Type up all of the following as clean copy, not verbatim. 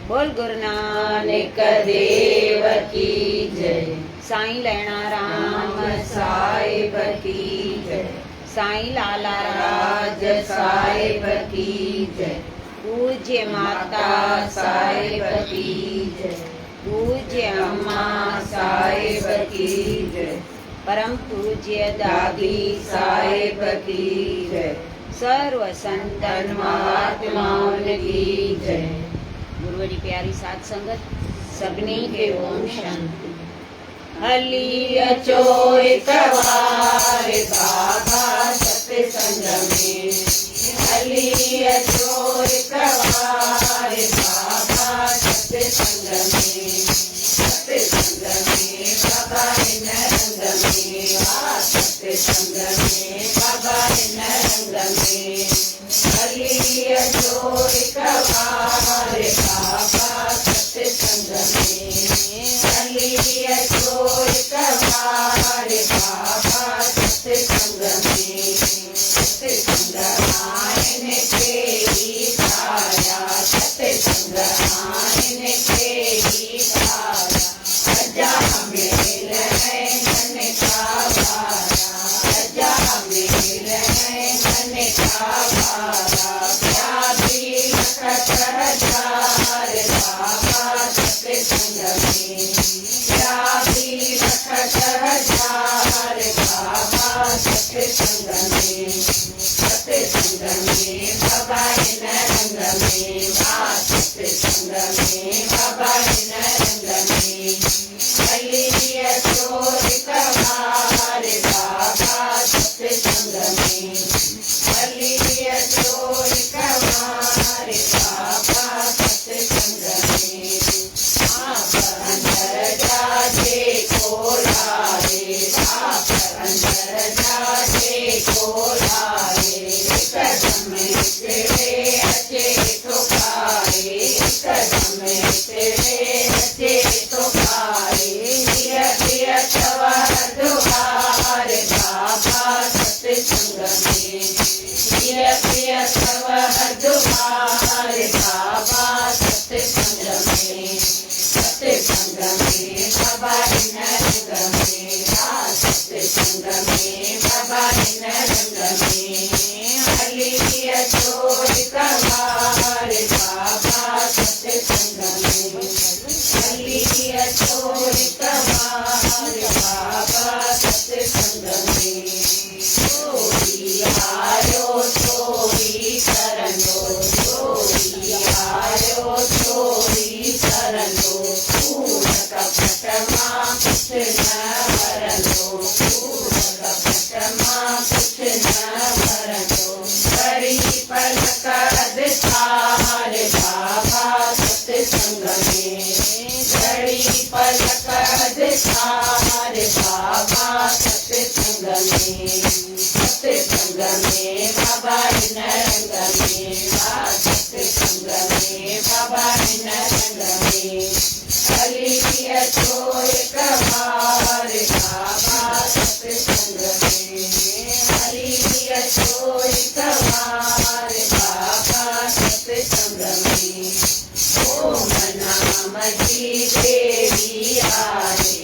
बोल गुरु नानक देव की जय। साईं लैणा राम साहिब की जय। साईं लाला राज साहिब की जय। पूज्य माता साहिब की जय। पूज्य अम्मा साहिब की जय। परम पूज्य दादी साहिब की जय। सर्व संतन महात्माओं की जय। गुरुवर जी प्यारी साथ संगत सभिनी के ओम शांति। हली अचो एक बार बाबा सत्संग में। हली अचो एक बार बाबा सत्संग में। सत्संग में बाबा इन रंग में। सत्संग में बाबा इन रंग में। हली अचो एक बार बाबा सत्संग में। हली अचो एक बार बाबा सत्संग में। सत्संग आइन के ही धारा। सत्संग आइन के ही धारा। सजा मेल है मन का भारा। सजा मेल है मन का भारा। प्यारी लखत हजार बाबा सत्संग में। प्यारी लखत हजार बाबा सत्संग में। सत्संग में बाबा इन रंग में। सत्संग में बाबा इन रंग में। हली अचो एक बार बाबा सत्संग में। हली अचो एक बार बाबा सत्संग में। आप अंदर जाजे को लाए। आप अंदर जाजे को लाए। कदम तेरे अच्छे तो खाए। कदम तेरे अच्छे तो खाए। प्रिय सवार दुआर बाबा सत्संग में। प्रिय सवार दुआर बाबा सत्संग में। सत्संग में बाबा इन रंग में। सत्संग में बाबा इन रंग में। हली अचो एक बार बाबा सत्संग में। हली अचो एक बार बाबा सत्संग में। चोरी आयो चोरी करनो। चोरी आयो चोरी करनो। पूर कपट मां कुछ न भरनो। पूर कपट मां कुछ न भरनो। बड़ी पलक दिखार बाबा सत्संग में। बड़ी पलक दिखार बाबा सत्संग में। सत्संग में बाबा इन रंग में। सत्संग में बाबा इन रंग में। हली अचो एक बार बाबा सत्संग में। हली अचो एक बार बाबा सत्संग में। ओम नाम जी देवी आए।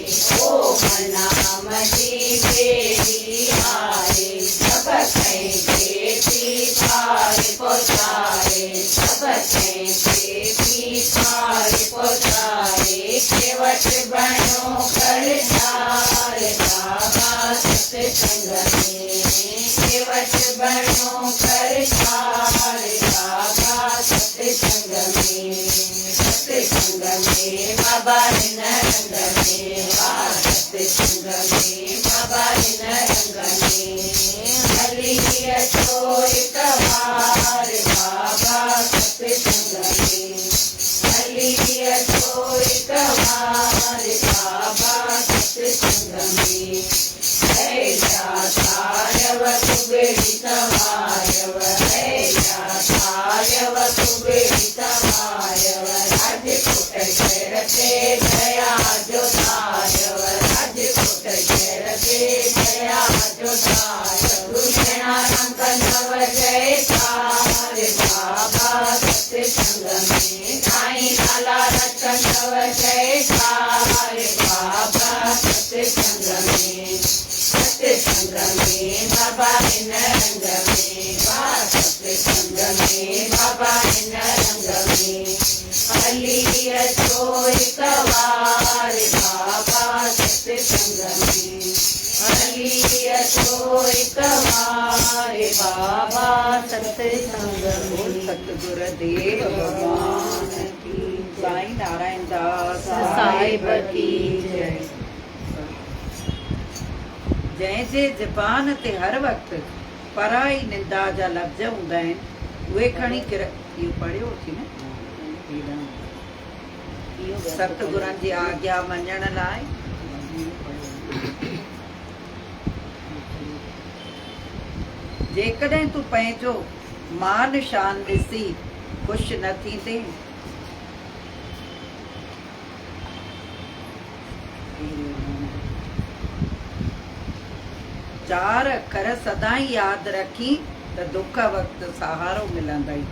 ओम नाम जी देवी आए। सब कहेंगे पार पहुँचाए। सब कहेंगे पार पहुँचाए। केवट बनो करतार बाबा सत्संग में। केवट बनो करतार बाबा सत्संग में। सत्संग में बाबा इन रंग में। सत्संग में बाबा इन रंग में। हली अचो एक बार बाबा सत्संग में। हली अचो एक बार बाबा सत्संग में। ऐसा सारव कुबेरी समायव। ऐसा सारव कुबेरी समायव। राजकोट शहरते दया जो सायव। राजकोट शहरते दया जो सायव। राम कंधव जय सार बाबा सत्संग सत्संग में साईं लाला रखंदव जयकार बाबा सत्संग में बाबा इन रंग में सत्संग में बाबा इन रंग में हली अचो एक बार बाबा सत्संग में हली अचो एक बार बाबा सत्संग में सतगुरुदेव भगवान की साईं नारायण दास साहिब की जय। जंहिंजे ज़बान ते हर वक़्तु पराई निंदा जा लफ़्ज़ हूंदा आहिनि उहे खणी इहो पढ़ियो थी न सतगुरनि जी आज्ञा मञण लाइ जेकॾहिं तूं पंहिंजो मान शान ॾिसी ख़ुशि न थींदे चार अखर सदाई यादि रखी त दुख वक़्तु सहारो मिलंदई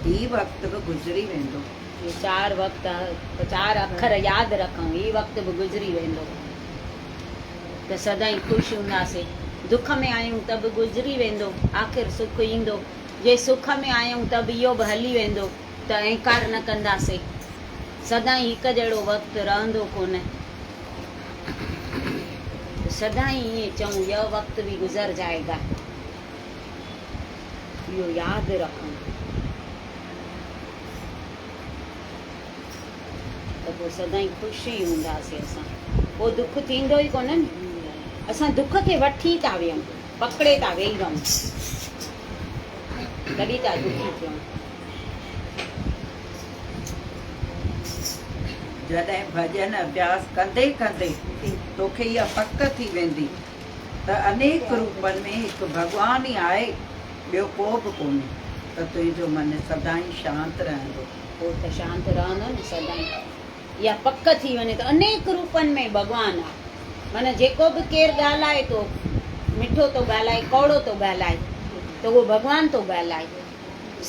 ही वक़्तु बि गुज़री वेंदो। ये चार अखर यादि रखूं ही वक़्तु बि गुज़री वेंदो त सदाईं ख़ुशि हूंदासीं। दुख में आहियूं त बि गुज़री वेंदो, आख़िर सुख ईंदो। जे सुख में आहियूं त बि इहो बि हली वेंदो त अहंकार न कंदासीं। सदाईं हिकु जहिड़ो वक़्तु रहंदो कोन। सदाईं ईअं चऊं यह वक़्तु भी गुज़र जाएगा, इहो यादि रखूं त पोइ सदाईं ख़ुशि ई हूंदासीं। असां पोइ दुख थींदो ई कोन न। असां दुख खे वठी था वियूं, पकड़े था वेही रहूं, तॾहिं था दुखी थियूं। जॾहिं भॼन अभ्यास कंदे कंदे तोखे इहा पक थी वेंदी त अनेक रूपनि में हिकु भॻवान ई आहे, ॿियो को बि कोन्हे, त तुंहिंजो मन सदाईं शांति रहंदो। पोइ त शांति रहंदो न सदाईं। इहा पक थी वञे त अनेक रूपनि में भॻवानु आहे। माना जेको बि केरु ॻाल्हाए थो, मिठो थो ॻाल्हाए, कौड़ो थो ॻाल्हाए, त उहो भॻवानु थो ॻाल्हाए।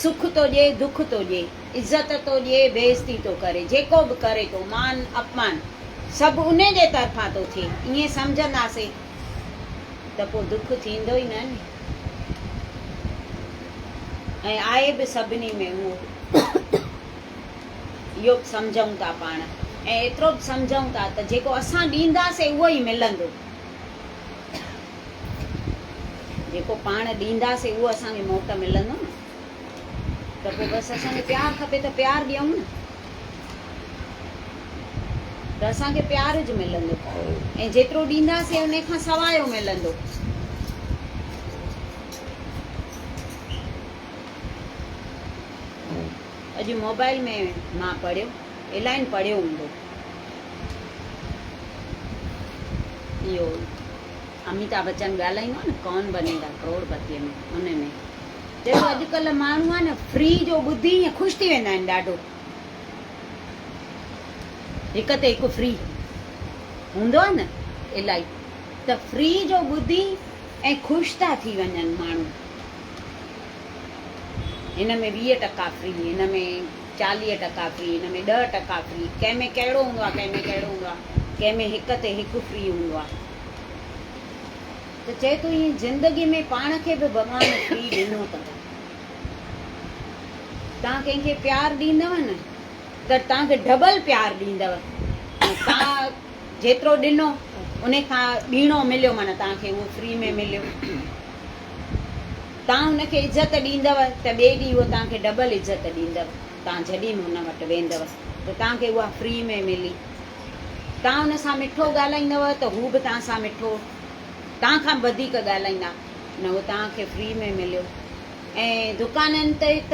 सुख थो ॾिए, दुख थो ॾिए, इज़त थो ॾिए, बेइज़ती थो करे, जेको बि करे थो, मान अपमान सभु उन जे तरफ़ां थो थिए। ईअं सम्झंदासीं त पोइ दुख थींदो ई न। ऐं आहे बि सभिनी में उहो, इहो सम्झूं था पाण। ऐं एतिरो बि सम्झूं था त जेको असां ॾींदासीं उहो ई मिलंदो। जेको पाण ॾींदासीं उहो असांखे मोट मिलंदो न। त पोइ बसि असांखे प्यारु खपे त प्यारु ॾियूं न, त असांखे प्यार ज मिलंदो। ऐं जेतिरो ॾींदासीं उन खां सवायो मिलंदो। अॼु मोबाइल में मां पढ़ियो, इलाही पढ़ियो हूंदो, इहो अमिताभ बच्चन ॻाल्हाईंदो आहे न कौन बनेगा करोड़पतीअ में, उन में चयो अॼुकल्ह माण्हू आहे न फ्री जो ॿुधी ईअं ख़ुशि थी वेंदा आहिनि ॾाढो। हिक ते हिकु फ्री हूंदो आहे न इलाही, त फ्री जो ॿुधी ऐं ख़ुशि था थी वञनि माण्हू। हिन में 20% फ्री, हिन में 40% फ्री, हिन में 10% फ्री। कंहिंमें कहिड़ो हूंदो आहे, कंहिंमें कहिड़ो हूंदो आहे, कंहिंमें हिक ते हिकु फ्री हूंदो आहे। त चए थो ईअं ज़िंदगी में पाण खे बि भॻवानु फ्री ॾिनो अथव। तव्हां कंहिंखे प्यारु ॾींदव न त तव्हांखे डबल प्यारु ॾींदव। तव्हां जेतिरो ॾिनो उन खां ॿीणो मिलियो, माना तव्हांखे उहो फ्री में मिलियो। तव्हां हुनखे इज़त ॾींदव त ॿिए ॾींहुं उहो तव्हांखे डबल इज़त ॾींदव। तव्हां जॾहिं बि हुन वटि वेंदव त तव्हांखे उहा फ्री में मिली। तव्हां हुन सां मिठो ॻाल्हाईंदव त हू बि तव्हां सां मिठो, तव्हां खां वधीक ॻाल्हाईंदा न, उहो तव्हांखे फ्री में मिलियो। ऐं दुकाननि ते त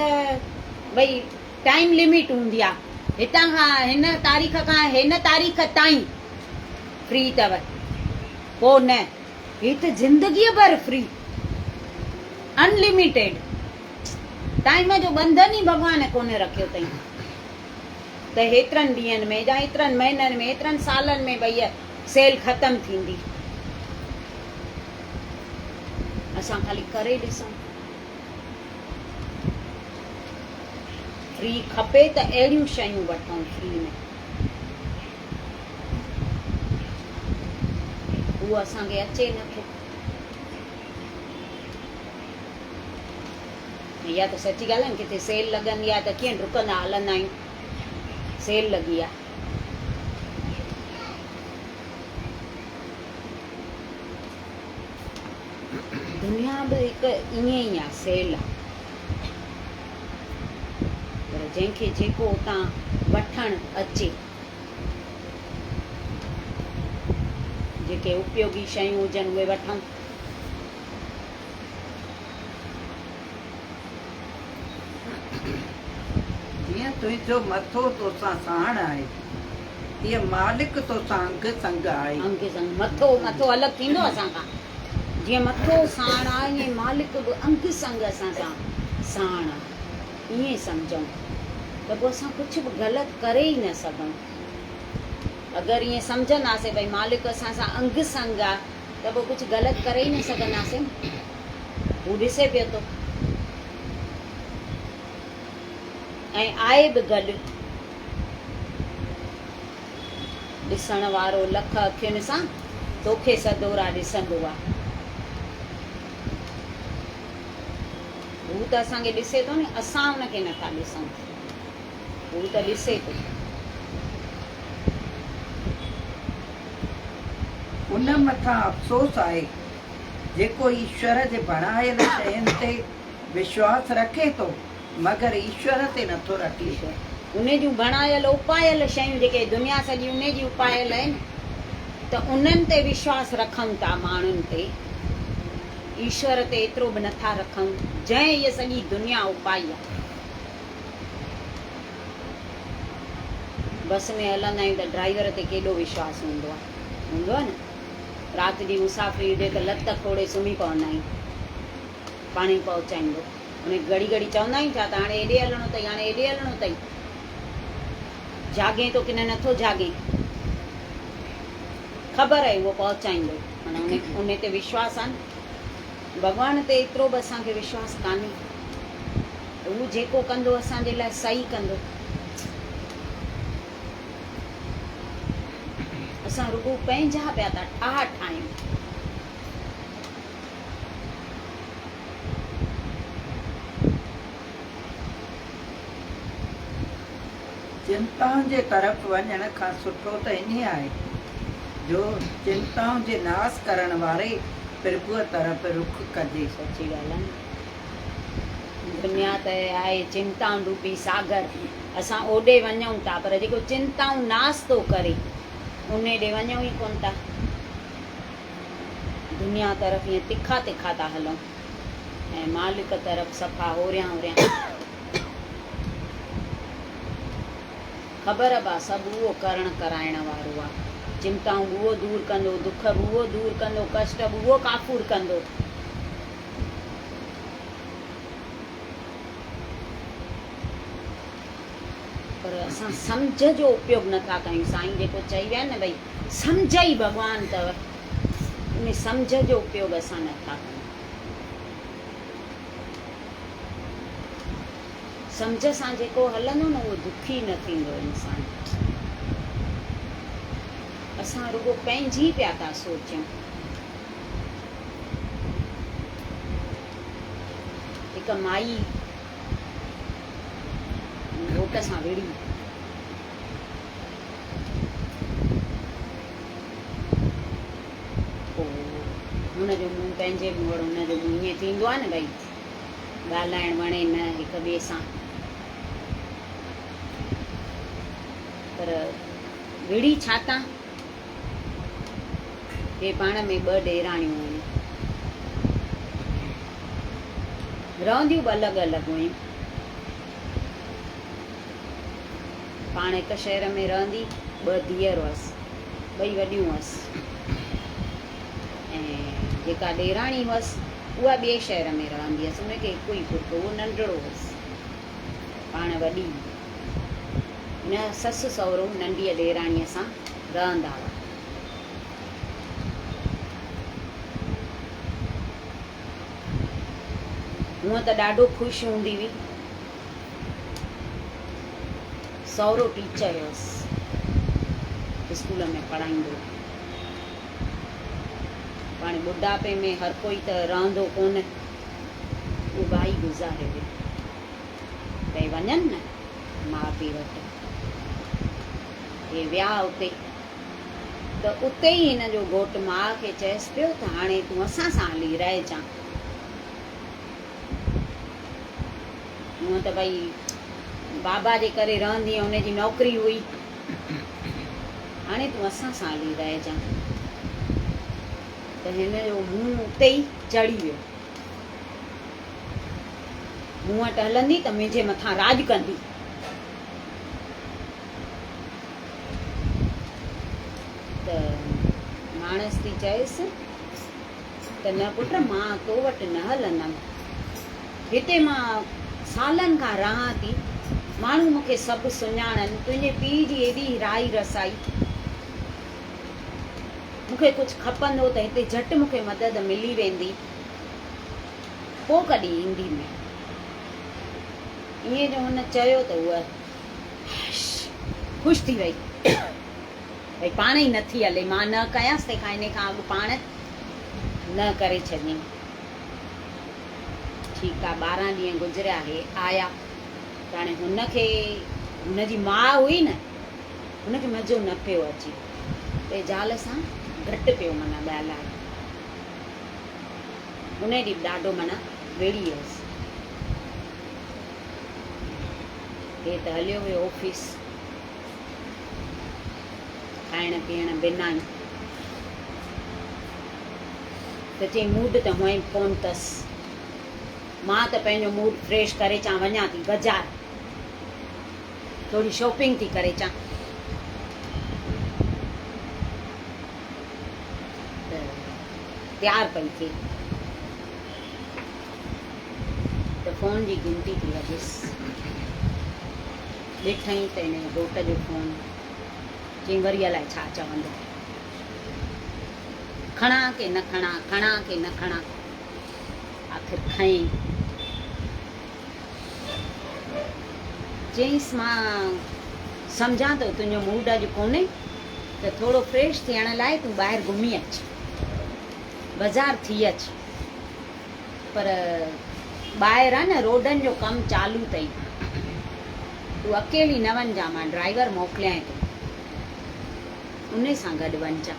भई टाइम लिमिट हूंदी आहे, हितां खां हिन तारीख़ खां हिन तारीख़ ताईं फ्री अथव, पोइ न। हीअ त ज़िंदगीअ भर फ्री, अनलिमिटेड। टाइम जो बंधन ई भॻवान कोन रखियो अथई त हेतिरनि ॾींहंनि में या हेतिरनि महीननि में, हेतिरनि सालनि में भई सेल ख़तमु थींदी। असां ख़ाली करे ॾिसूं। फ्री खपे त अहिड़ियूं शयूं वठूं फ्री में, उहो असांखे अचे नथो। या त सची ॻाल्हि आहे न, किथे सेल लॻंदी आहे त कीअं डुकंदा हलंदा आहियूं, सेल लॻी आहे। दुनिया बि हिकु ईअं ई आहे, सेल आहे। पर जंहिंखे जेको उतां वठणु अचे, जेके उपयोगी शयूं हुजनि उहे वठूं। जीअं तुंहिंजो मथो तोसां साण आहे, तीअं मालिक तोसां अंग संग आहे। अंग संग, मथो अलॻि थींदो असांखां। जीअं मथो साण आहे, ईअं मालिक बि अंग संग असां सां साण आहे। ईअं सम्झूं त पोइ असां कुझु बि ग़लति करे ई न सघूं। अगरि ईअं सम्झंदासीं भई मालिक असां सां अंग संग आहे, त पोइ कुझु ग़लति करे ई न सघंदासीं। हू ॾिसे पियो थो ऐं आहे बि गॾु। ॾिसण वारो लख अखियुनि सां तोखे सदोरा ॾिसंदो आहे। हू त असांखे ॾिसे थो न, असां हुनखे नथा ॾिसूं। हू त ॾिसे थो। उन मथां अफ़सोस आहे जेको ईश्वर जे बणायल शयुनि ते विश्वास रखे थो, मगर ईश्वर ते नथो रखे। उन जूं बणायल उपायल शयूं जेके दुनिया सॼी उन जी उपायल आहिनि, त उन्हनि ते विश्वास रखूं था माण्हुनि ते, ईश्वर ते एतिरो बि नथा रखूं जंहिं इहा सॼी दुनिया उपाई आहे। बस में हलंदा आहियूं त ड्राइवर ते केॾो विश्वास हूंदो आहे न। राति जी मुसाफ़िरी हुजे त लत खोड़े सुम्ही पवंदा आहियूं, पाणी पहुचाईंदो। उन घड़ी घड़ी चवंदा आहियूं छा त हाणे हेॾे हलणो अथई, हाणे हेॾे हलणो अथई। जागे थो की न नथो जागे, ख़बर आहे उहो पहुचाईंदो। माना उन ते विश्वास आहे न। भॻवान ते एतिरो बि असांखे विश्वास कान्हे। उहो जेको कंदो असांजे लाइ सही कंदो। असां रुॻो पंहिंजा पिया था ठाहियूं। चिंताउनि जे तरफ़ वञण खां सुठो त इन आहे जो चिंताउनि जे नाश करण वारे प्रभुअ तरफ़ रुख कजे। सची ॻाल्हि आहे न। दुनिया त आहे चिंताउनि रूपी सागर। असां ओॾे वञूं था, पर जेको चिंताऊं नाश थो करे उन ॾे वञूं ई कोन था। दुनिया तरफ़ ईअं तिखा तिखा था हलूं ऐं मालिक तरफ़ सफ़ा होरियां होरियां। ख़बर बि आहे सभु उहो करण कराइण वारो आहे। चिंताऊं बि उहो दूरि कंदो, दुख बि उहो दूरि कंदो, कष्ट बि उहो काफ़ूर कंदो। पर असां सम्झ जो उपयोग नथा कयूं। साईं जेको चई विया न भई सम्झ ई भॻवानु अथव, उन सम्झ जो उपयोग असां नथा कयूं। सम्झ सां जेको हलंदो न उहो दुखी न थींदो इंसान। असां रुॻो पंहिंजी पिया था सोचियूं। हिकु माई घोट सां विड़ी, हुनजो मुंहुं पंहिंजे मुंहुं, हुनजो मुंहुं ईअं थींदो आहे न भई ॻाल्हाइण वणे न हिक ॿिए सां। पर विड़ी छा था, हे पाण में ॿ ॾेराणियूं हुयूं, रहंदियूं अलॻि अलॻि हुयूं। पाण हिकु शहर में रहंदी, ॿ धीअर हुअसि, ॿई वॾियूं हुअसि। ऐं जेका ॾेराणी हुअसि उहा ॿिए शहर में रहंदी हुअसि, उनखे हिकु ई पुटु, उहो नंढिड़ो हुअसि, पाण वॾी। हिन ससु सहुरो नंढीअ ॾेराणीअ सां रहंदा हुआ। हूअं त ॾाढो ख़ुशि हूंदी हुई, सहुरो टीचर हुयसि, स्कूल में पढ़ाईंदो। पाण ॿुढापे में हर कोई त रहंदो कोन, उहो भाई गुज़ारे वियो। भई वञनि न माउ पीउ वटि, हे विया उते, त उते ई हिन जो घोटु माउ खे चएसि पियो त हाणे तूं असां सां हली रहिजांइ। हूअं त भई बाबा जे करे रहंदी, हुनजी नौकिरी हुई, हाणे तूं असां सां हली रहिजांइ। त हिन जो मुंहुं उते ई चढ़ी वियो, मूं वटि हलंदी त मुंहिंजे मथां राज कंदी। त माणस थी चएसि त न पुट, मां तो वटि न हलंदमि, हिते मां सालनि खां रहां थी, माण्हू मूंखे सभु सुञाणनि, तुंहिंजे पीउ जी एॾी राई रसाई, मूंखे कुझु खपंदो त हिते झटि मूंखे मदद मिली वेंदी, पोइ कॾहिं ईंदी मैं। ईअं जो हुन चयो त उहा ख़ुशि थी वई, भई पाण ई नथी हले, मां न कयांसि, तंहिंखां इन खां अॻु पाण न करे छॾियईं। ठीकु आहे, 12 ॾींहं गुज़रिया, हे आया त हाणे हुनखे, हुनजी माउ हुई न, हुनखे मज़ो न पियो अचे, ते ज़ाल सां घटि पियो माना ॻाल्हाए। उन ॾींहुं ॾाढो माना वेड़ी हुयसि। हे त हलियो वियो ऑफिस, खाइण पीअण बिना ई। त चई मूड त हुअं ई कोन अथसि, मां त पंहिंजो मूड फ्रेश करे अचां, वञा थी बाज़ारि, थोरी शॉपिंग थी करे अचां। त तयारु पई थिए त फ़ोन जी गिनती थी वॼेसि, ॾिठई त हिन घोट जो फ़ोन, चई वरी अलाए छा चवंदो, खणा के न खणा, खणा के न खणा, आख़िर खईं। चईंसि मां सम्झां थो तुंहिंजो मूड अॼु कोन्हे, त थोरो फ्रेश थियण लाइ तूं ॿाहिरि घुमी अचु, बाज़ारि थी अचु, पर ॿाहिरि आहे न रोडनि जो कमु चालू अथई, तूं अकेली न वञिजां, मां ड्राइवर मोकिलियां थो, उन सां गॾु वञिजां।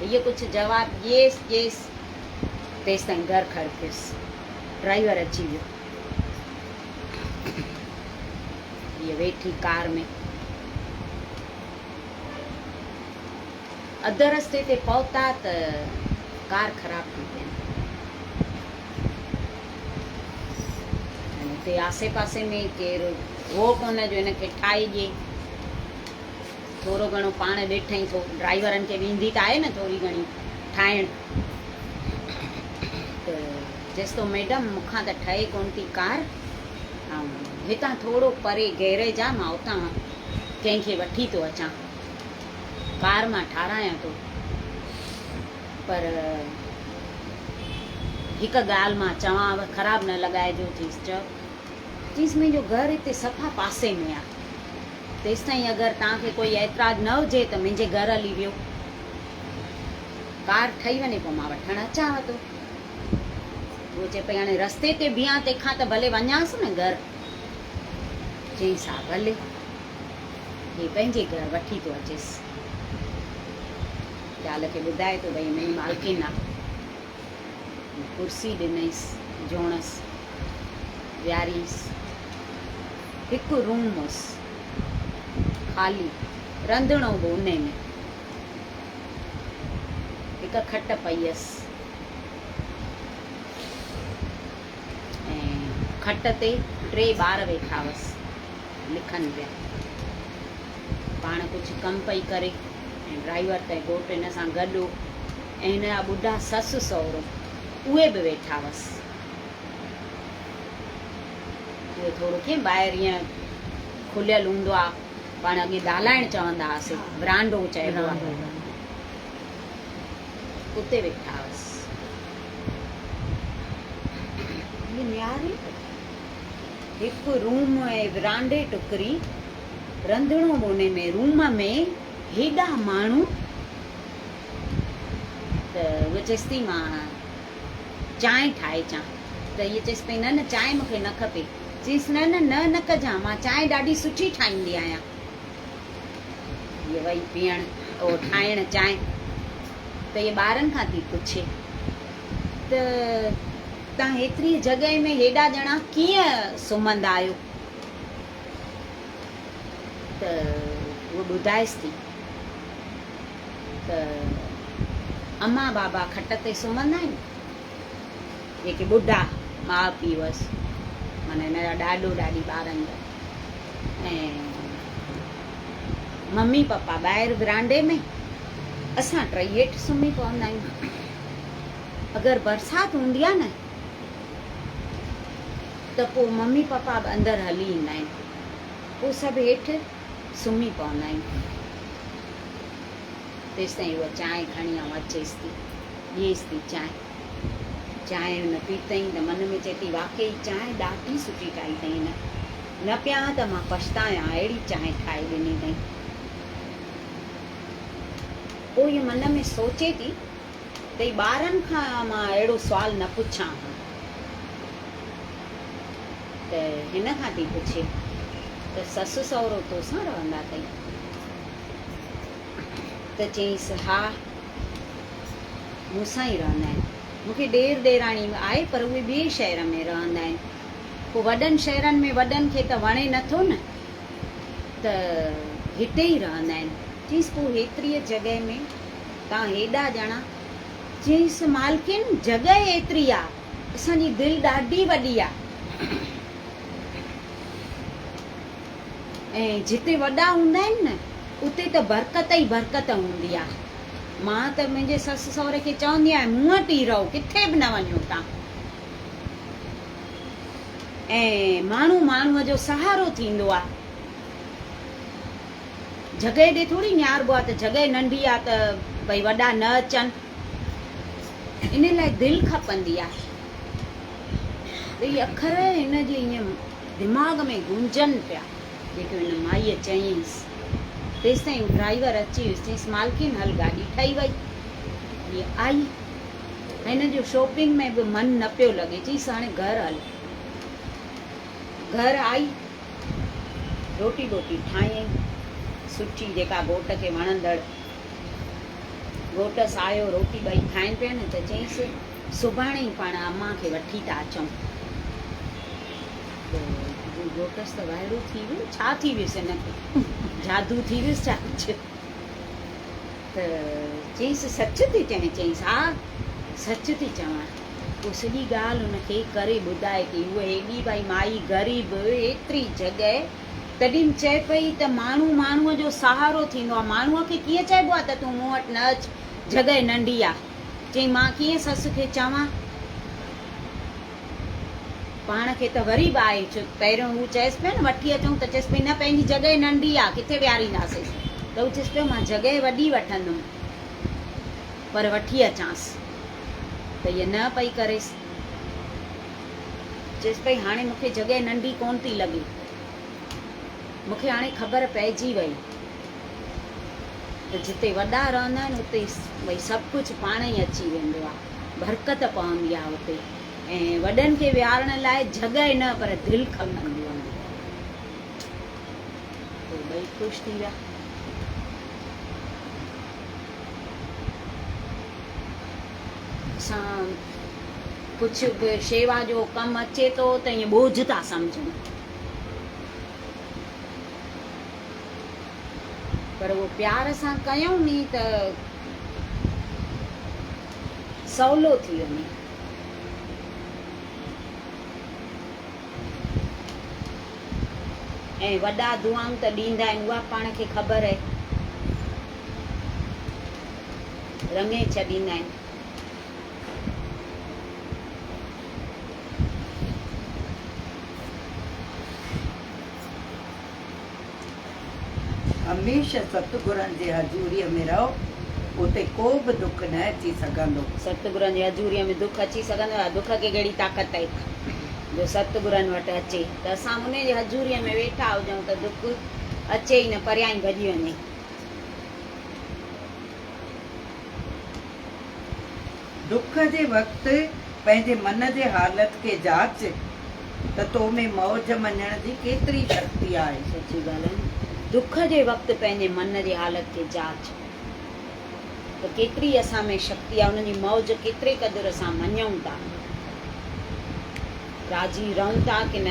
इहे कुझु जवाबु ॾिएसि ॾिएसि, तेसि ताईं घरु खड़कियुसि, ड्राइवर अची वियो। हीअ वेठी कार में, अध रस्ते ते पहुता त कार ख़राबु थी वई। हिते आसे पासे में केरु हो कोन जो हिनखे ठाहे ॾिए, थोरो घणो पाण ॾिठई, ड्राइवरनि खे बि ईंदी त आहे न थोरी घणी ठाहिण। त चएसि थो मैडम मूंखां त ठहे कोन थी कार, ऐं हितां थोरो परे गैरेज आहे, मां उतां कंहिंखे वठी थो अचां, कार मां ठारायां थो, पर हिकु ॻाल्हि मां चवांव, ख़राबु न लॻाइजो। चईसि चओ। चईसि मुंहिंजो घरु हिते सफ़ा पासे में आहे, तेसि ताईं अगरि तव्हांखे कोई एतिराज़ु न हुजे त मुंहिंजे घरु हली वियो, कार ठही वञे पोइ मां वठणु अचांव थो। उहो चए पई हाणे रस्ते ते बीहां, तंहिंखां त भले वञांसि न घरु। चईसि हा भले, हे पंहिंजे घरु वठी थो अचेसि। ज़ाल खे ॿुधाए थो भई हिनजी मालकिन आहे, कुर्सी ॾिनईसि, जोणसि, वियारीसि, हिकु रूम हुअसि ख़ाली, रंधिणो बि उन में, हिकु खट पई हुअसि, ऐं खट ते 3 ॿार वेठा हुअसि, लिखनि पिया। पाण कुझु कमु पई करे, ऐं ड्राइवर त घोटु हिन सां गॾु, ऐं हिन जा ॿुढा ससु सहुरो उहे बि वेठा हुअसि। उहे थोरो कीअं ॿाहिरि ईअं खुलियल हूंदो आहे, पाण अॻे दालाइण चवंदा हुआसीं, विरांडो चइबो आहे, उते वेठा हुअसि। नियारी हिकु रूम ऐं विरांडे टुकरी रंधिणो बोने में रूम में हेॾा माण्हू त उहा चएसि थी मां चांहि ठाहे अचां त इहा चएसि पई न न चांहि मूंखे न खपे चईसि न न न न कजां मां चांहि ॾाढी सुठी ठाहींदी आहियां इहा वई पीअण उहो ठाहिण चांहि त इहे ॿारनि खां थी पुछे त तव्हां हेतिरी जॻह में हेॾा ॼणा कीअं सुम्हंदा आहियो त उहो ॿुधाएसि थी त अम्मा बाबा खट ते सुम्हंदा आहिनि जेके ॿुढा माउ पीउ हुअसि माना हिन जा ॾाॾो ॾाॾी ॿारनि जा ऐं मम्मी पप्पा ॿाहिरि विरांडे में असां टई हेठि सुम्ही पवंदा आहियूं अगरि बरसाति हूंदी आहे न त पोइ मम्मी पप्पा अंदरि हली ईंदा आहिनि पोइ सभु हेठि सुम्ही पवंदा आहियूं तेसि ताईं उहा चांहि खणी ऐं अचेसि थी ॾिएसि थी चांहि हुन पीतई त मन में चए थी वाकई चांहि ॾाढी सुठी ठाही अथई हिन न पिया त मां पछतायां अहिड़ी चांहि ठाहे ॾिनी अथई पोइ इहा मन में सोचे थी त ॿारनि खां मां अहिड़ो सुवालु न पुछां त हिन खां थी पुछे त ससु सहुरो तोसां रहंदा अथई त चईसि हा मूंसां ई रहंदा आहिनि मूंखे ॾेर ॾेराणी आहे पर उहे ॿिए शहर में रहंदा आहिनि पोइ वॾनि शहरनि में वॾनि खे त वणे नथो न त हिते ई रहंदा आहिनि चईसि पोइ हेतिरीअ जॻह में तव्हां हेॾा ॼणा चईसि मालकिन जॻह एतिरी आहे असांजी दिलि ॾाढी वॾी आहे ऐं जिते वॾा हूंदा आहिनि न उते त बरकत ई बरकत हूंदी आहे मां त मुंहिंजे ससु सहुरे खे चवंदी आहियां मूं वटि ई रहो किथे बि न वञो तव्हां ऐं माण्हू माण्हूअ जो सहारो थींदो आहे जॻह ॾे थोरी निहारबो आहे त जॻह नंढी आहे त भई वॾा न अचनि इन लाइ दिलि खपंदी आहे त इहे अखर हिन जे ईअं दिमाग़ में गुंजनि पिया जेके हिन माईअ चयईंसि तेसि ताईं ड्राइवर अची वियुसि चयईंसि मालकिन हल गाॾी ठही वई हीअ आई हिन जो शॉपिंग में बि मन न पियो लॻे चईसि हाणे घर हल घर आई रोटी वोटी ठाहियईं सुठी जेका घोट खे वणंदड़ घोटस आयो रोटी ॿई खाइनि पिया न त चईंसि सुभाणे ई पाण अम्मा खे वठी था अचूं घोटस त वाइड़ो थी वियो छा थी वियुसि हिनखे जादू थी वियुसि छा कुझु त चईंसि सच थी चईं चईंसि हा सच थी चवां पोइ सॼी ॻाल्हि हुनखे करे ॿुधाए थी उहा हेॾी भई माई ग़रीब एतिरी जॻह तॾहिं चए पई त माण्हू माण्हूअ जो सहारो थींदो आहे माण्हूअ खे कीअं चइबो आहे त तूं मूं वटि न अच जॻह नंढी आहे चई मां कीअं ससु खे चवां पाण खे त वरी बि आहे छो पहिरियों हू चएसि पियो न वठी अचूं त चएसि पई न पंहिंजी जॻह नंढी आहे किथे विहारींदासीं त हू चएसि पियो मां जॻह वॾी वठंदुमि पर वठी अचांसि त इहा न पई करेसि चएसि पई हाणे मूंखे जॻह नंढी कोन थी लॻे मूंखे हाणे ख़बर पइजी वई त जिते वॾा रहंदा आहिनि उते भई सभु कुझु पाण ई अची वेंदो आहे बरकत पवंदी आहे उते ऐं वॾनि खे विहारण लाइ जॻह न पर दिलि खपंदी आहे पोइ ॿई ख़ुशि थी विया असां कुझु बि शेवा जो कमु अचे थो त ईअं बोझ था सम्झूं पर उहो प्यार सां कयूं नी त सवलो थी वञे ऐं वॾा दुआऊं त ॾींदा आहिनि उहा पाण खे ख़बर आहे रंगे छॾींदा आहिनि हमेशह सतगुरनि जे हज़ूरीअ में रहो उते को बि दुख न अची सघंदो सतगुरनि जी हज़ूरीअ में दुख अची सघंदो आहे दुख खे कहिड़ी ताक़त आहे जो सतगुरनि वटि अचे त असां उन जी हज़ूरीअ में वेठा हुजऊं त दुख अचे ई न, परियां ई भॼी वञे। दुख जे वक़्तु पंहिंजे मन जे हालत खे जाच त तो में मौज मञण जी केतिरी शक्ति आहे। सची ॻाल्हि आहे न। दुख जे वक़्तु पंहिंजे मन जी हालत खे जाच त केतिरी असां में शक्ति आहे, उनजी मौज केतिरे क़दुरु असां मञूं था, राज़ी रहूं था की न।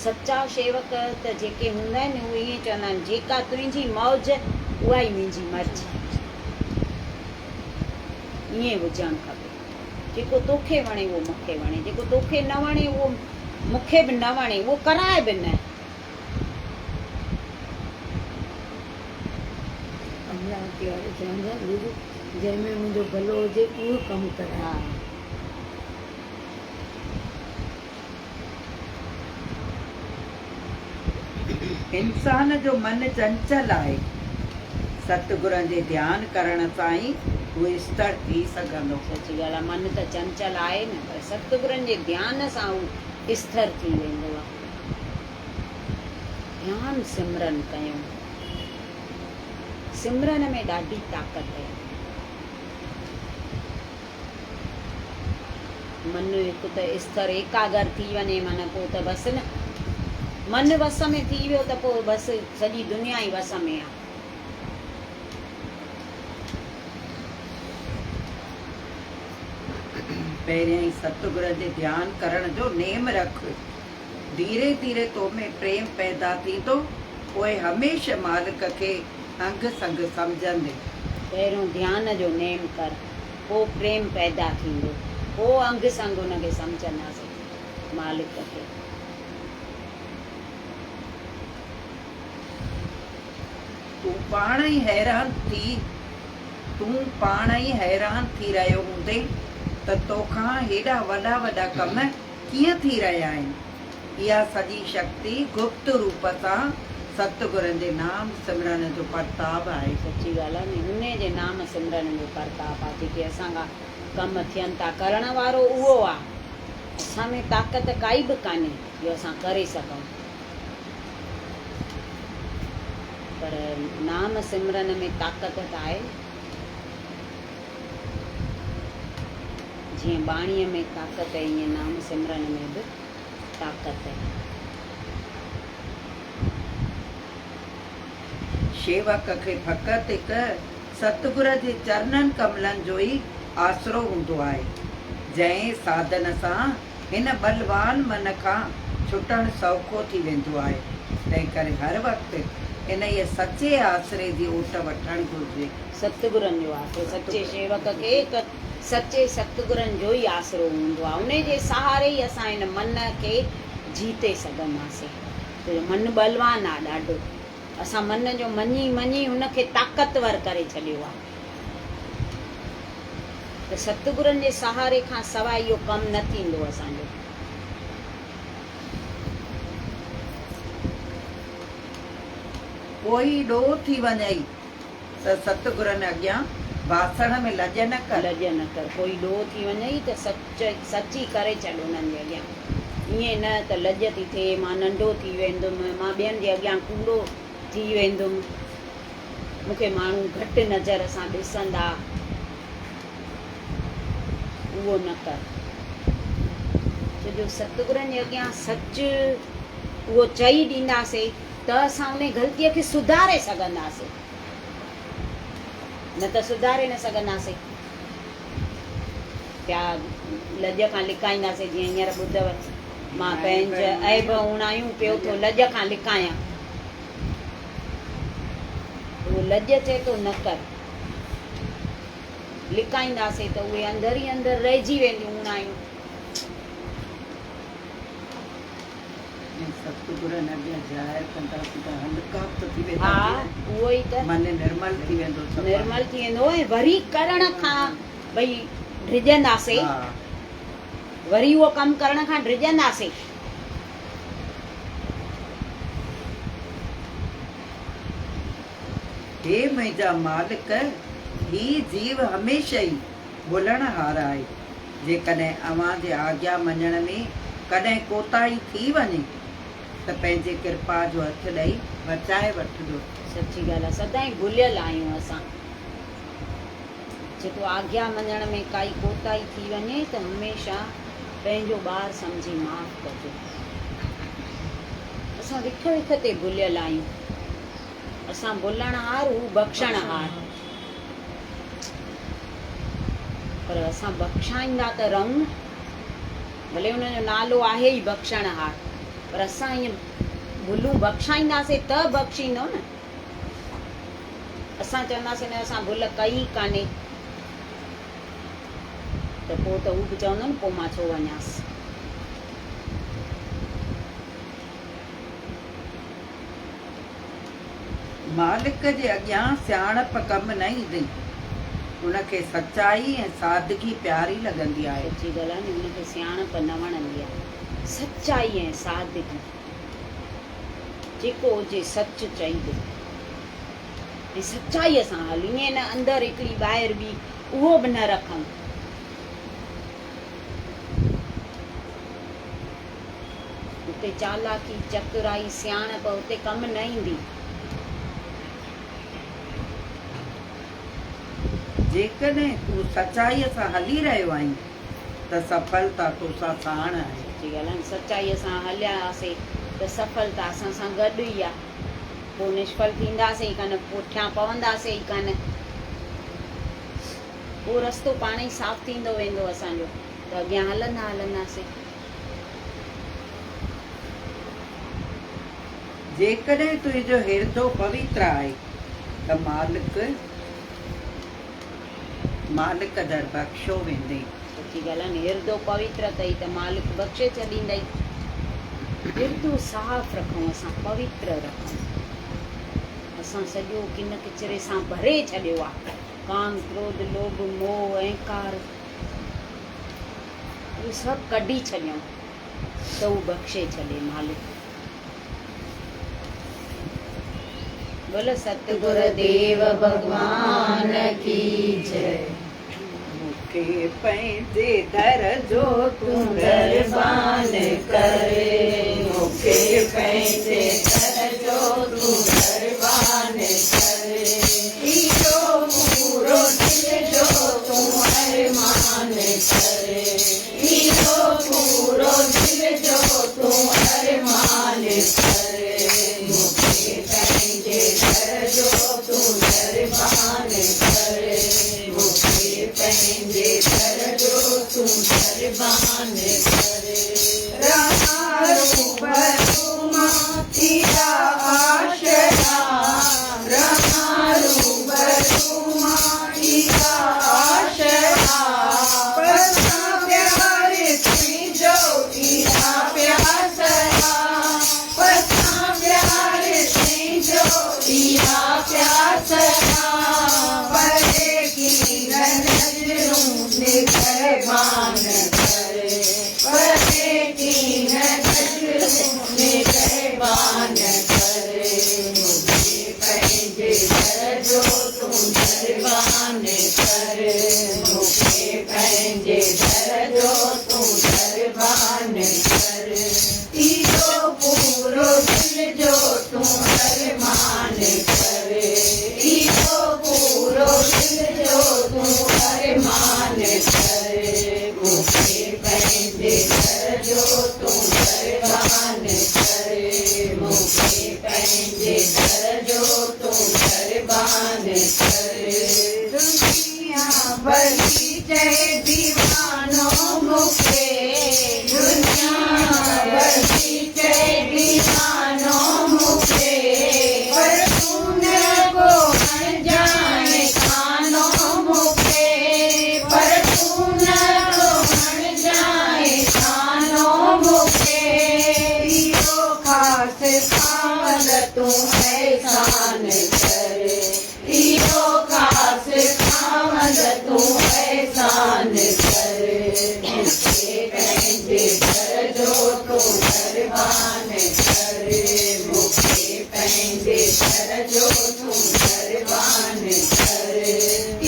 सच्चा शेवक त जेके हूंदा आहिनि उहे ईअं चवंदा आहिनि, जेका तुंहिंजी मौज उहा ई मुंहिंजी मर्ज़ी। ईअं हुजणु खपे। जेको तोखे वणे उहो मूंखे वणे, जेको तोखे न वणे उहो मूंखे बि न वणे, उहो कराए बि न। अमरावती वारे चवंदा गुरु जंहिंमें मुंहिंजो भलो हुजे उहो कमु कराए। हा, इंसान जो मन चंचल आहे, सतगुरनि जे ध्यानु करण सां ई उहो स्थिर थी सघंदो। सची ॻाल्हि आहे, मन त चंचल आहे न, पर सतगुरनि जे ध्यान सां उहो स्थिर थी वेंदो आहे। ध्यानु सिमरन कयूं, सिमरन में ॾाढी ताक़त आहे। मन हिकु त स्थिर एकागर थी वञे, मन पोइ त बसि न, मन वस में थी वियो त पोइ बसि सॼी दुनिया ई वस में आहे। पहिरियां ई सतगुर जे ध्यानु करण जो नेम रख, धीरे धीरे तो में प्रेम पैदा थींदो, पोइ हमेशह मालिक खे अंग संग सम्झंदे। पहिरियों ध्यान जो नेम कर, पोइ प्रेम पैदा थींदो, पोइ अंग संग उनखे सम्झंदासीं मालिक खे। तूं पाण ई हैरान थी रहियो हूंदे त तोखां हेॾा वॾा वॾा कम कीअं थी रहिया आहिनि। इहा सॼी शक्ति गुप्त रूप सां सतगुरनि जे नाम सिमरन जो प्रताप आहे। सची ॻाल्हि आहे नी, उन जे नाम सिमरन जो प्रताप आहे। जेके असांखा कम थियनि था, करण वारो उहो आहे। असां में ताक़त काई बि कान्हे जो असां करे सघूं, पर नाम सिमरन में ताक़त त आहे। जीअं बाणीअ में ताक़त आहे, ईअं नाम सिमरन में बि ताक़त आहे। शेवक खे फ़क़ति हिकु सतगुर जे चरणनि कमलनि जो ई आसरो हूंदो आहे, जंहिं साधन सां हिन बलवान मन खां छुटणु सौखो थी वेंदो आहे। तंहिं करे हर वक़्तु इन इहे सचे आसरे जी ओट वठणु घुरिजे। सतगुरनि जो आसरो, सचे शेवक खे हिकु सचे सतगुरनि जो ई आसरो हूंदो आहे। उन जे सहारे ई असां हिन मन खे जीते सघंदासीं। त मन बलवान आहे ॾाढो, असां मन जो मञी मञी हुनखे ताक़तवर करे छॾियो आहे। त सतगुरनि जे सहारे खां सवाइ इहो कमु न थींदो असांजो। कोई ॾोह थी वञई त सतगुरनि अॻियां बासण में लॼ न कर। लॼ न कर, कोई ॾोह थी वञई त सची करे छॾ उन्हनि जे अॻियां। ईअं न त लॼ थी थिए, मां नंढो थी वेंदुमि, मां ॿियनि जे अॻियां कूड़ो थी वेंदुमि, मूंखे माण्हू घटि नज़र सां ॾिसंदा, उहो न कर। छोजो सतगुरनि जे अॻियां सच उहो चई ॾींदासीं त असां उन ग़लतीअ खे सुधारे सघंदासीं, न त सुधारे न सघंदासीं। पिया लॼ खां लिकाईंदासीं, जीअं हींअर ॿुधव, मां पंहिंजा ऐब उणायूं पियो थो लॼ खां लिकायां, उहो लॼ चए थो न कर। लिकाईंदासीं त उहे अंदरि ई अंदरि रहिजी वेंदियूं उणायूं। सतगुरनि अॻियां ज़ाहिर कंदासीं त हल्का थी वेंदा, हा, उहो ई त मन निर्मल थी वेंदो, निर्मल थी वेंदो। ऐं वरी करण खां भई ड्रिजंदासीं, वरी उहो कमु करण खां ड्रिजंदासीं। हे मुंहिंजा मालिक, ही जीव हमेशह ई भुलण हार आहे। जेकॾहिं अव्हां जे आज्ञा मञण में कॾहिं कोताही थी वञे त पंहिंजे कृपा जो हथ ॾेई बचाए वठिजो। सची ॻाल्हि आहे, सदाईं भुलियल आहियूं असां। जेको आज्ञा मञण में काई कोताही थी वञे त हमेशह पंहिंजो ॿार सम्झी माफ़ कजो। असां विख विख ते भुलियल आहियूं। असां भुलण हार, हू बख़्शण हार। पर असां बख़्शाईंदा त रहूं न, भले हुनजो नालो आहे ई बख़्शण हार, पर असां ईअं भुलूं बख़्शाईंदासीं त बख़्शींदो न। असां चवंदासीं न असां भुल कई कान्हे त पोइ त हू बि चवंदो न पोइ मां छो वञासि। मालिक जे अॻियां सियाणप कमु न ईंदी, उनखे सचाई ऐं सादगी प्यारी लॻंदी आहे। सची ॻाल्हि आहे न, हुनखे सियाणप न वणंदी आहे। सचाई ऐं सादगी, जेको हुजे सच चईंदो ऐं सचाईअ सां हल। ईअं न अंदरि हिकिड़ी ॿाहिरि बि उहो बि न रखूं। हुते चालाकी चतुराई सियाणप हुते कमु न ईंदी। जेकॾहिं तूं सचाईअ सां हली रहियो आहीं त सफलता तोसां साण आहे। सची ॻाल्हि आहे, सचाईअ सां हलियासीं त सफलता असां सां गॾु ई आहे। पोइ निष्फल थींदासीं ई कान, पुठियां पवंदासीं ई कान। पोइ रस्तो पाण ई साफ़ थींदो वेंदो असांजो, त अॻियां हलंदा हलंदासीं। जेकॾहिं तुंहिंजो हिर्दो पवित्र आहे त मालिक दर बख़्शो वेंदे। सची ॻाल्हि आहे, हिर्दो पवित्र अथई त मालिक बख़्शे छॾींदई। हिर्दो साफ़ रखूं, असां पवित्र रखूं। असां सॼो किन किचिरे सां भरे छॾियो आहे। काम, क्रोध, लोभ, मोह, अहंकार, इहे सभु कढी छॾियूं त हू बख़्शे छॾे मालिक। बोलो सतगुरु देव भगवान की जय। मूंखे पंहिंजे दर जो तूं दरबान करे, मूंखे पंहिंजे दर जो तूं दरबान करे। इहो पूरो दिल जो तूं अरमान करे, इहो पूरो दिल जो तूं अरमान करे। मूंखे पंहिंजे दर जो तूं दरबान करे, मूंखे पंहिंजे दर जो तूं दरबान करे। रहारू भरू मां थींदा आशरा, रहारू भरू मां थींदा आशरा। पसां प्यार तुंहिंजो थींदा प्यासरा, पसां प्यार तुंहिंजो थींदा प्यासरा। परे की नज़रूं निगहबान करे, परे की नज़रूं निगहबान करे। मूंखे पंहिंजे दर जो तूं दरबान करे, मूंखे पंहिंजे दर जो तूं दरबान करे। इहो पूरो दिल जो तूं अरमान करे, इहो पूरो दिल जो तूं अरमान करे। मूंखे पंहिंजे दर जो तूं दरबान करे, मूंखे पंहिंजे दर जो तूं दरबान करे। दुनिया भली चए दीवानो मूंखे, दुनिया भली चए दीवानो मूंखे। पर तूं न को अणजाणे कानो मूंखे, पर तूं न को अणजाणे कानो मूंखे। इहो ख़ासि सावल तूं एहसान करे, इहो ख़ासि सावल तूं एहसान करे। मूंखे पंहिंजे दर जो तूं दरबान करे, मूंखे पंहिंजे दर जो तूं दरबान करे।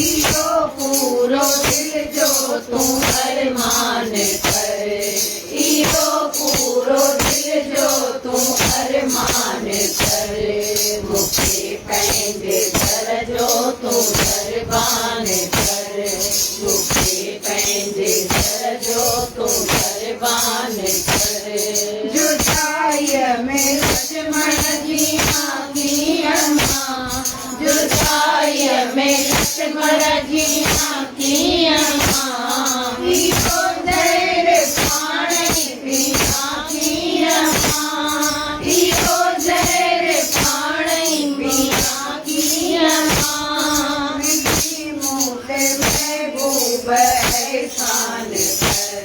इहो पूरो दिल तूं अरमान कर, इहो पूरो दिल जो तूं अरमान कर, मूंखे पंहिंजे दर जो तूं दरबान कर, मूंखे पंहिंजे दर जो तूं दरबान कर। जुदाईअ में लक्ष्मण जी आंखियां मां, जुदाईअ में लक्ष्मण जी आंखियां मां, इहो ज़हर पाणी पी आंखियां मां, इहो ज़हर पाणी पी आंखियां मां, मिठी मूं ते महबूब एहसान कर,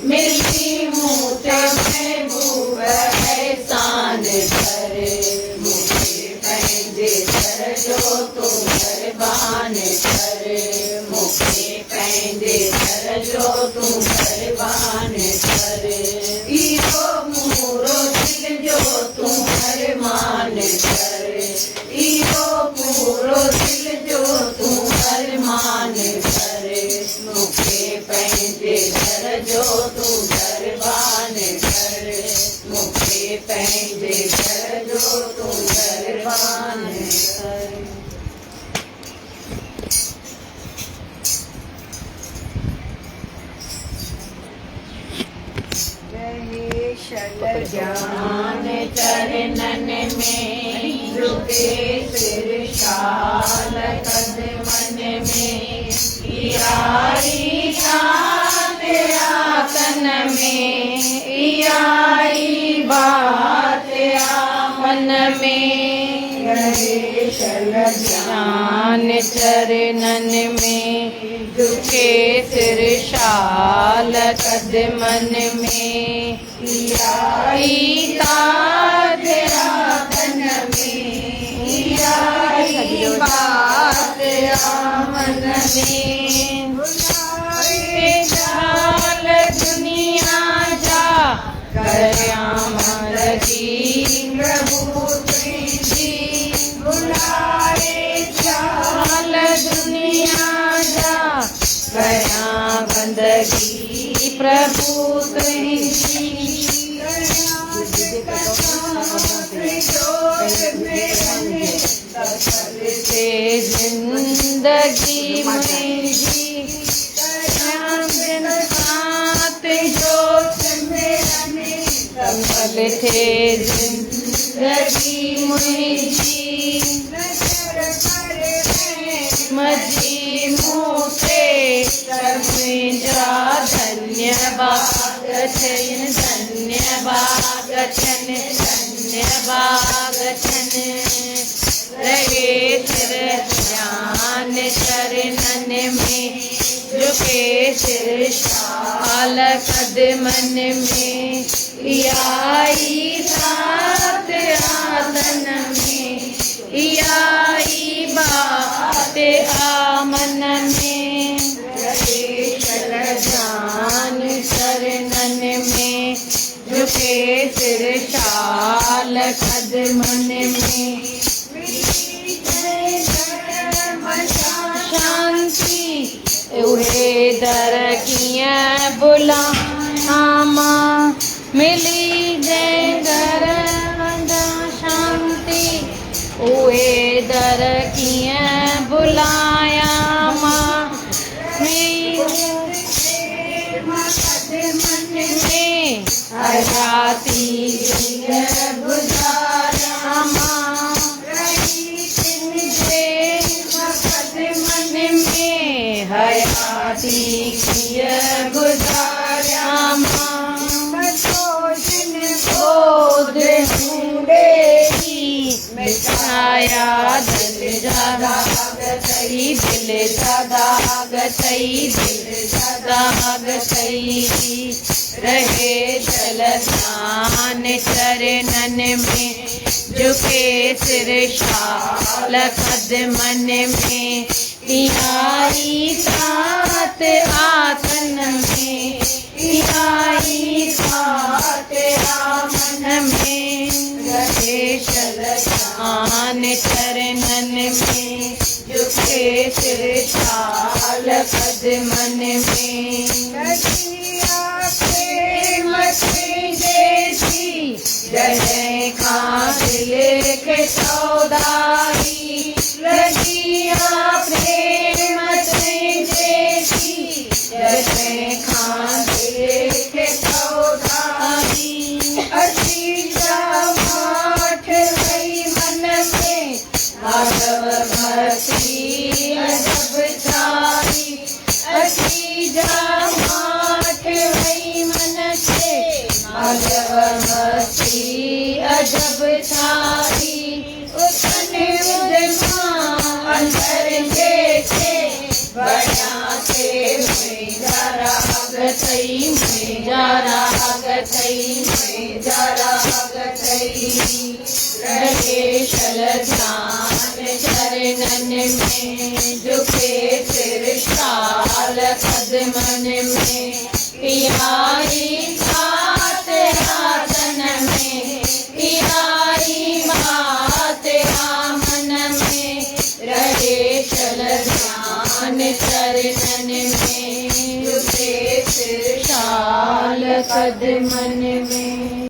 मिठी मूं ते महबूब एहसान कर, मूंखे पंहिंजे दर जो तूं दरबान कर, मूंखे पंहिंजे दर जो तूं दरबान कर, इहो पूरो दिल जो तूं अरमान कर, इहो पूरो दिल जो तूं अरमान कर, मूंखे पंहिंजे दर जो तूं दरबान कर, मूंखे पंहिंजे दर जो तूं दरबान कर। ज्ञान चरणन में झुके सिर शाल कदमन में, आई बात आतन में, आई बात मन में, रहे शल ज्ञान चरणन में झुके सिर शाल कदमन में, आई ताज आतन में, आई बात आमन में, बुलाए जाल दुनिया जा करया मरजी प्रभु तुझी, बुलाए जाल दुनिया जा करया बंदगी प्रभु तुझी, से जिंदगी मुझी साथ जोत में, सफल थे जिंदगी मुझी, मजी मुँह से जा धन्यवाद छन, धन्यवाद छन, धन्यवाद छन, रहे सिर ज्ञान चरणन में झुके सिर शाल कदमन में, आई सात आतन में, आई बात आमन में, रहे सिर ज्ञान चरणन में झुके सिर शाल कदमन में, शांति उहे दर कीअं बुलावां, मिली जंहिं घर वंदा शांति उहे दर कीअं बुलायां मां, में हयाती कीअं गुज़ारियां मां, हयाती कीअं गुज़ारियां मां, बोध मिटाया दिल जा दाग थई, दिल जा दाग थई, दिल जा दाग थई, रहे चल ध्यान चरणन में झुके सिर शाल कदमन में, आई सात आतन में, आई सात आमन में, रहे चल ध्यान चरणन में झुके सिर शाल कदमन में, जय खां दिल के सौदाई रजिया प्रेम तुझे जय खां दिल के सौदाई असी माठ वही मन में माधव भक्ति अजब छाई असी माठ वही मन से माधव भक्ति अजब छाई उतने अंदर देखे बड़ा से मेरा रागतई मेरा रागतई मेरा रागतई रहे शल ध्यान चरणन में झुके त्रिशाल कदमन में पियारी मात आसन में पियारी मात आमन में रहे शल ध्यान चरणन में झुके त्रिशाल कदमन में।